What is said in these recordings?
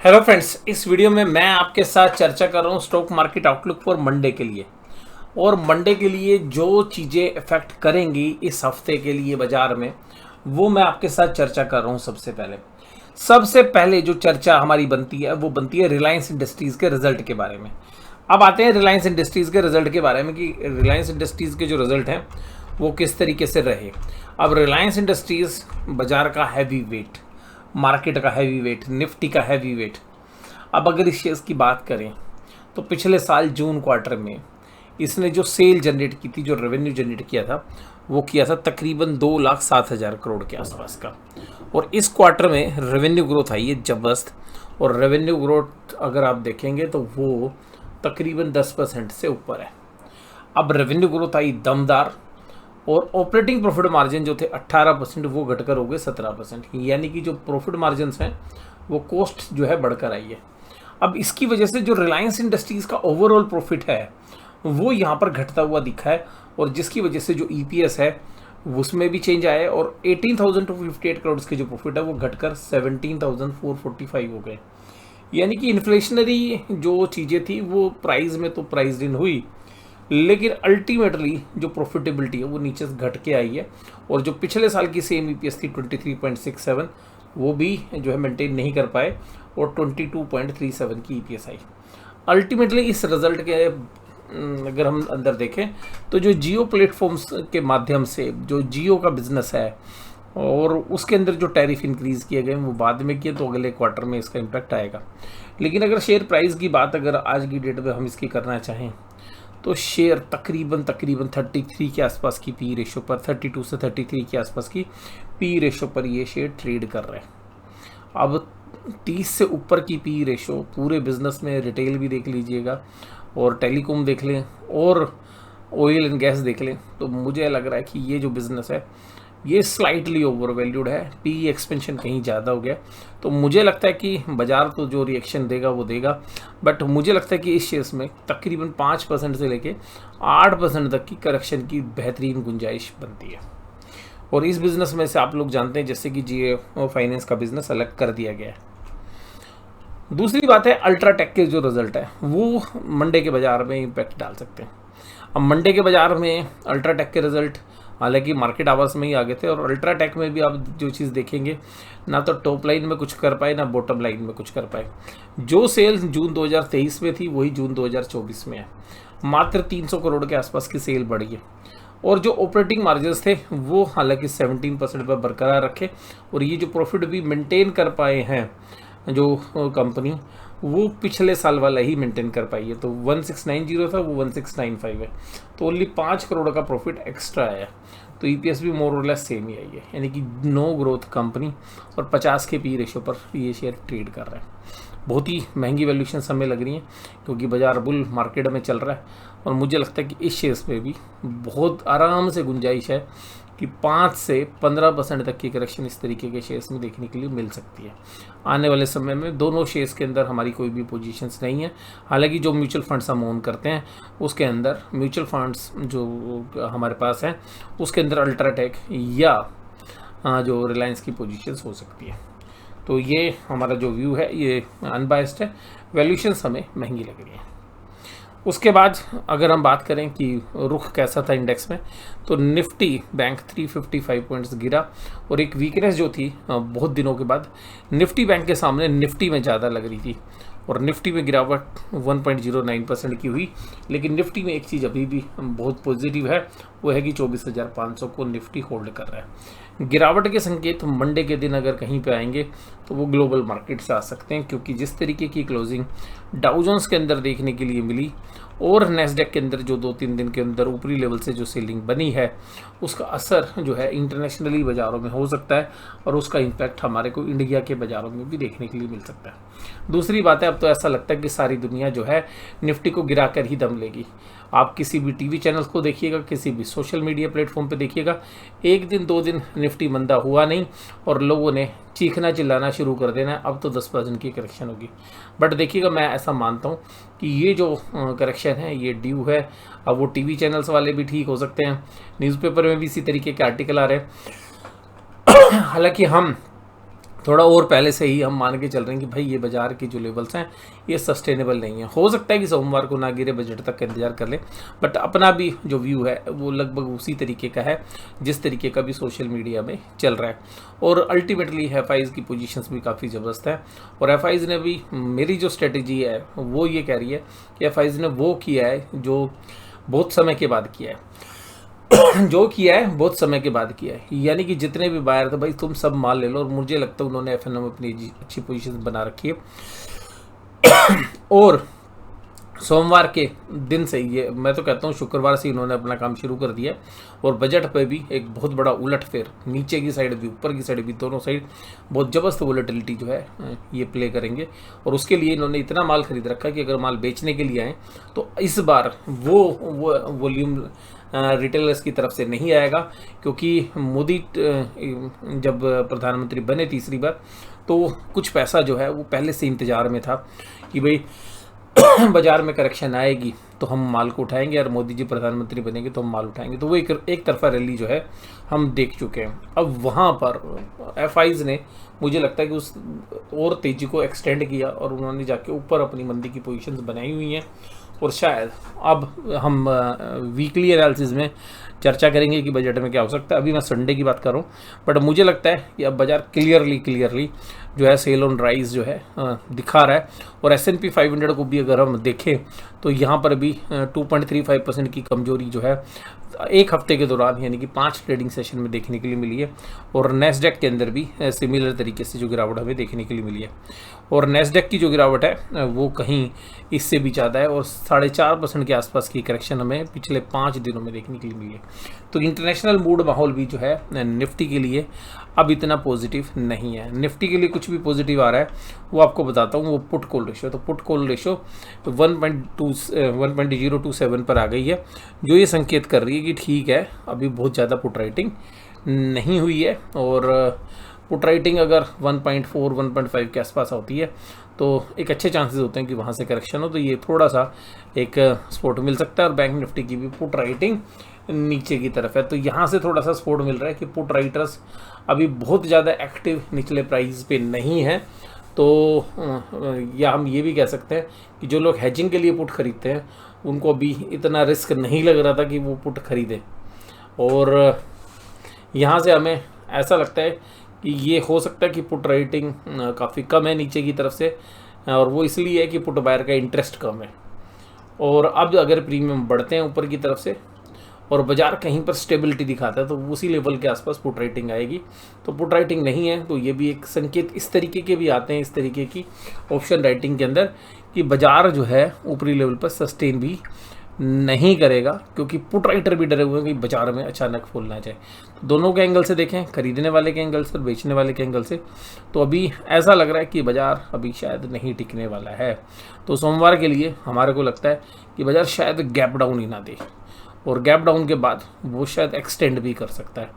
Hello friends, इस video में मैं आपके साथ चर्चा कर रहा हूँ stock market outlook for Monday के लिए। और मंडे के लिए जो चीज़ें इफेक्ट करेंगी इस हफ्ते के लिए बाजार में, वो मैं आपके साथ चर्चा कर रहा हूँ। सबसे पहले जो चर्चा हमारी बनती है वो बनती है रिलायंस इंडस्ट्रीज़ के रिजल्ट के बारे में। अब आते हैं रिलायंस इंडस्ट्रीज़ के रिजल्ट के बारे में कि रिलायंस इंडस्ट्रीज़ के जो रिजल्ट हैं वो किस तरीके से रहे। अब रिलायंस इंडस्ट्रीज़ बाजार का हैवी वेट, मार्केट का हैवी वेट, निफ्टी का हैवी वेट। अब अगर इस शेयर्स की बात करें तो पिछले साल जून क्वार्टर में इसने जो सेल जनरेट की थी, जो रेवेन्यू जनरेट किया था, वो किया था तकरीबन 2,07,000 करोड़ के आसपास का। और इस क्वार्टर में रेवेन्यू ग्रोथ आई है जबरदस्त। और रेवेन्यू ग्रोथ अगर आप देखेंगे तो वो तकरीबन 10% से ऊपर है। अब रेवेन्यू ग्रोथ आई दमदार, और ऑपरेटिंग प्रॉफिट मार्जिन जो थे 18% वो घटकर हो गए 17%। यानी कि जो प्रॉफिट मार्जिन हैं वो कॉस्ट जो है बढ़कर आई है। अब इसकी वजह से जो रिलायंस इंडस्ट्रीज़ का ओवरऑल प्रॉफिट है वो यहाँ पर घटता हुआ दिखा है, और जिसकी वजह से जो ईपीएस है उसमें भी चेंज आया है। और 18,258 करोड़ के जो प्रॉफिट है वो घटकर 17,445 हो गए। यानी कि इन्फ्लेशनरी जो चीज़ें थी वो प्राइस में तो प्राइस इन हुई, लेकिन अल्टीमेटली जो प्रॉफिटेबिलिटी है वो नीचे से घट के आई है। और जो पिछले साल की सेम ईपीएस थी 23.67, वो भी जो है मेंटेन नहीं कर पाए, और 22.37 की ईपीएस आई। अल्टीमेटली इस रिजल्ट के अगर हम अंदर देखें तो जो जियो प्लेटफॉर्म्स के माध्यम से जो जियो का बिजनेस है और उसके अंदर जो टैरिफ इंक्रीज़ किए गए वो बाद में किए, तो अगले क्वार्टर में इसका इम्पैक्ट आएगा। लेकिन अगर शेयर प्राइस की बात अगर आज की डेट में हम इसकी करना चाहें तो शेयर तकरीबन 33 के आसपास की पी रेशो पर, 32 से 33 के आसपास की पी रेशो पर ये शेयर ट्रेड कर रहे हैं। अब 30 से ऊपर की पी रेशो पूरे बिजनेस में, रिटेल भी देख लीजिएगा और टेलीकॉम देख लें और ऑयल एंड गैस देख लें, तो मुझे लग रहा है कि ये जो बिज़नेस है ये स्लाइटली ओवर वैल्यूड है। पी एक्सपेंशन कहीं ज़्यादा हो गया। तो मुझे लगता है कि बाजार तो जो रिएक्शन देगा वो देगा, बट मुझे लगता है कि इस शेयर्स में तकरीबन 5% से लेके 8% तक की करेक्शन की बेहतरीन गुंजाइश बनती है। और इस बिज़नेस में से आप लोग जानते हैं जैसे कि जियो फाइनेंस का बिज़नेस अलग कर दिया गया है। दूसरी बात है अल्ट्राटेक के जो रिजल्ट है वो मंडे के बाज़ार में इम्पैक्ट डाल सकते हैं। अब मंडे के बाज़ार में अल्ट्राटेक के रिजल्ट हालांकि मार्केट आवर्स में ही आ गए थे, और अल्ट्राटेक में भी आप जो चीज़ देखेंगे ना तो टॉप लाइन में कुछ कर पाए ना बॉटम लाइन में कुछ कर पाए। जो सेल जून 2023 में थी वही जून 2024 में है। मात्र 300 करोड़ के आसपास की सेल बढ़ी है, और जो ऑपरेटिंग मार्जिन्स थे वो हालांकि 17% पर बरकरार रखे, और ये जो प्रॉफिट भी मेंटेन कर पाए हैं जो कंपनी, वो पिछले साल वाला ही मेंटेन कर पाई है। तो 1690 था वो 1695 है, तो ओनली 5 करोड़ का प्रॉफिट एक्स्ट्रा आया। तो ईपीएस भी मोर और लेस सेम ही आई है। यानी कि नो ग्रोथ कंपनी, और 50 के पी रेशो पर ये शेयर ट्रेड कर रहा है। बहुत ही महंगी वैल्यूशन हमें लग रही है क्योंकि बाजार बुल मार्केट में चल रहा है, और मुझे लगता है कि इस शेयर्स में भी बहुत आराम से गुंजाइश है कि 5 से 15% तक की करेक्शन इस तरीके के शेयर्स में देखने के लिए मिल सकती है आने वाले समय में। दोनों शेयर्स के अंदर हमारी कोई भी पोजीशंस नहीं है। हालांकि जो म्यूचुअल फंड्स हम ओन करते हैं उसके अंदर, म्यूचुअल फंड्स जो हमारे पास हैं उसके अंदर अल्ट्राटेक या जो रिलायंस की पोजीशंस हो सकती है। तो ये हमारा जो व्यू है ये अनबायस्ड है। वैल्यूशंस हमें महंगी लग रही है। उसके बाद अगर हम बात करें कि रुख कैसा था इंडेक्स में, तो निफ्टी बैंक 355 पॉइंट्स गिरा, और एक वीकनेस जो थी बहुत दिनों के बाद निफ्टी बैंक के सामने निफ्टी में ज़्यादा लग रही थी, और निफ्टी में गिरावट 1.09% की हुई। लेकिन निफ्टी में एक चीज़ अभी भी बहुत पॉजिटिव है, वो है कि 24,500 को निफ्टी होल्ड कर रहा है। गिरावट के संकेत मंडे के दिन अगर कहीं पे आएंगे तो वो ग्लोबल मार्केट से आ सकते हैं, क्योंकि जिस तरीके की क्लोजिंग डाउ जोन्स के अंदर देखने के लिए मिली और नेस्डेक के अंदर जो 2-3 दिन के अंदर ऊपरी लेवल से जो सेलिंग बनी है, उसका असर जो है इंटरनेशनली बाज़ारों में हो सकता है, और उसका इम्पैक्ट हमारे को इंडिया के बाज़ारों में भी देखने के लिए मिल सकता है। दूसरी बात है, अब तो ऐसा लगता है कि सारी दुनिया जो है निफ्टी को गिरा कर ही दम लेगी। आप किसी भी टीवी चैनल को देखिएगा, किसी भी सोशल मीडिया प्लेटफॉर्म पे देखिएगा, 1 दिन 2 दिन निफ्टी मंदा हुआ नहीं और लोगों ने चीखना चिल्लाना शुरू कर देना अब तो 10% की करेक्शन होगी। बट देखिएगा, मैं ऐसा मानता हूँ कि ये जो करेक्शन है ये ड्यू है। अब वो टीवी चैनल्स वाले भी ठीक हो सकते हैं, न्यूज़पेपर में भी इसी तरीके के आर्टिकल आ रहे हैं। हालांकि हम थोड़ा और पहले से ही हम मान के चल रहे हैं कि भाई ये बाजार के जो लेवल्स हैं ये सस्टेनेबल नहीं है। हो सकता है कि सोमवार को ना गिरे, बजट तक का इंतजार कर ले, बट अपना भी जो व्यू है वो लगभग उसी तरीके का है जिस तरीके का भी सोशल मीडिया में चल रहा है। और अल्टीमेटली एफआईज की पोजीशंस भी काफ़ी ज़बरदस्त है। और एफआईज ने भी, मेरी जो स्ट्रेटजी है वो ये कह रही है कि एफआईज ने वो किया है जो बहुत समय के बाद किया है जो किया है बहुत समय के बाद किया है, यानी कि जितने भी बायर थे भाई तुम सब माल ले लो। और मुझे लगता है उन्होंने एफएनओ में अपनी अच्छी पोजीशन बना रखी है। और सोमवार के दिन से, ये मैं तो कहता हूँ शुक्रवार से इन्होंने अपना काम शुरू कर दिया। और बजट पे भी एक बहुत बड़ा उलटफेर, नीचे की साइड भी ऊपर की साइड भी, दोनों साइड बहुत ज़बरदस्त वोलेटिलिटी जो है ये प्ले करेंगे। और उसके लिए इन्होंने इतना माल खरीद रखा है कि अगर माल बेचने के लिए आए तो इस बार वो वॉल्यूम रिटेलर्स की तरफ से नहीं आएगा, क्योंकि मोदी जब प्रधानमंत्री बने तीसरी बार तो कुछ पैसा जो है वो पहले से इंतज़ार में था कि भाई बाजार में करेक्शन आएगी तो हम माल को उठाएंगे, और मोदी जी प्रधानमंत्री बनेंगे तो हम माल उठाएंगे। तो वो एक तरफा रैली जो है हम देख चुके हैं। अब वहाँ पर एफआईज ने मुझे लगता है कि उस और तेज़ी को एक्सटेंड किया और उन्होंने जाके ऊपर अपनी मंदी की पोजीशंस बनाई हुई हैं। और शायद अब हम वीकली एनालिसिस में चर्चा करेंगे कि बजट में क्या हो सकता है। अभी मैं संडे की बात कर रहा हूँ, बट मुझे लगता है कि अब बाजार क्लियरली जो है सेल ऑन राइज जो है दिखा रहा है। और S&P 500 को भी अगर हम देखें तो यहाँ पर भी 2.35% की कमजोरी जो है एक हफ्ते के दौरान, यानी कि 5 ट्रेडिंग सेशन में देखने के लिए मिली है। और नेस्डेक के अंदर भी सिमिलर तरीके से जो गिरावट हमें देखने के लिए मिली है। और नेस्डेक की जो गिरावट है वो कहीं इससे भी ज़्यादा है, और 4.5% के आसपास की करेक्शन हमें पिछले 5 दिनों में देखने के लिए मिली है। तो इंटरनेशनल मूड माहौल भी जो है निफ्टी के लिए अब इतना पॉजिटिव नहीं है। निफ्टी के लिए कुछ भी पॉजिटिव आ रहा है वो आपको बताता हूँ, वो पुट कॉल रेशो। तो पुट कॉल रेशो 1.027 पर आ गई है, जो ये संकेत कर रही है कि ठीक है अभी बहुत ज़्यादा पुट राइटिंग नहीं हुई है। और पुट राइटिंग अगर 1.4 1.5 के आसपास होती है तो एक अच्छे चांसेस होते हैं कि वहाँ से करेक्शन हो, तो ये थोड़ा सा एक सपोर्ट मिल सकता है। और बैंक निफ्टी की भी पुट राइटिंग नीचे की तरफ है, तो यहाँ से थोड़ा सा सपोर्ट मिल रहा है कि पुट राइटर्स अभी बहुत ज़्यादा एक्टिव निचले प्राइस पे नहीं है। तो या हम ये भी कह सकते हैं कि जो लोग हेजिंग के लिए पुट खरीदते हैं उनको अभी इतना रिस्क नहीं लग रहा था कि वो पुट खरीदें। और यहाँ से हमें ऐसा लगता है कि ये हो सकता है कि पुट राइटिंग काफ़ी कम है नीचे की तरफ से, और वो इसलिए है कि पुट बायर का इंटरेस्ट कम है। और अब अगर प्रीमियम बढ़ते हैं ऊपर की तरफ से और बाजार कहीं पर स्टेबिलिटी दिखाता है तो उसी लेवल के आसपास पुट राइटिंग आएगी। तो पुट राइटिंग नहीं है तो ये भी एक संकेत इस तरीके के भी आते हैं, इस तरीके की ऑप्शन राइटिंग के अंदर, कि बाजार जो है ऊपरी लेवल पर सस्टेन भी नहीं करेगा, क्योंकि पुट राइटर भी डरे हुए हैं कि बाजार में अचानक फॉल ना जाए। तो दोनों के एंगल से देखें, खरीदने वाले के एंगल से और बेचने वाले के एंगल से, तो अभी ऐसा लग रहा है कि बाजार अभी शायद नहीं टिकने वाला है। तो सोमवार के लिए हमारे को लगता है कि बाजार शायद गैप डाउन ही ना दे, और गैप डाउन के बाद वो शायद एक्सटेंड भी कर सकता है।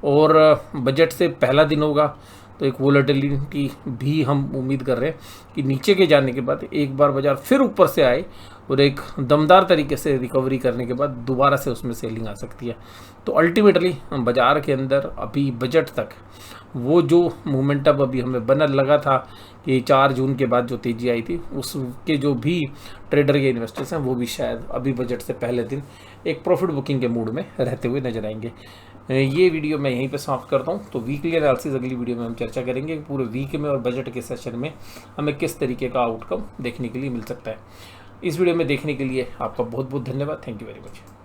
और बजट से पहला दिन होगा तो एक वोलेटिलिटी भी हम उम्मीद कर रहे हैं कि नीचे के जाने के बाद एक बार बाजार फिर ऊपर से आए और एक दमदार तरीके से रिकवरी करने के बाद दोबारा से उसमें सेलिंग आ सकती है। तो अल्टीमेटली बाजार के अंदर अभी बजट तक वो जो मोमेंटम अभी हमें बनने लगा था कि 4 जून के बाद जो तेज़ी आई थी, उसके जो भी ट्रेडर के इन्वेस्टर्स हैं वो भी शायद अभी बजट से पहले दिन एक प्रॉफिट बुकिंग के मूड में रहते हुए नजर आएंगे। ये वीडियो मैं यहीं पे समाप्त करता हूँ। तो वीकली एनालिसिस अगली वीडियो में हम चर्चा करेंगे पूरे वीक में और बजट के सेशन में हमें किस तरीके का आउटकम देखने के लिए मिल सकता है। इस वीडियो में देखने के लिए आपका बहुत बहुत धन्यवाद। Thank you very much.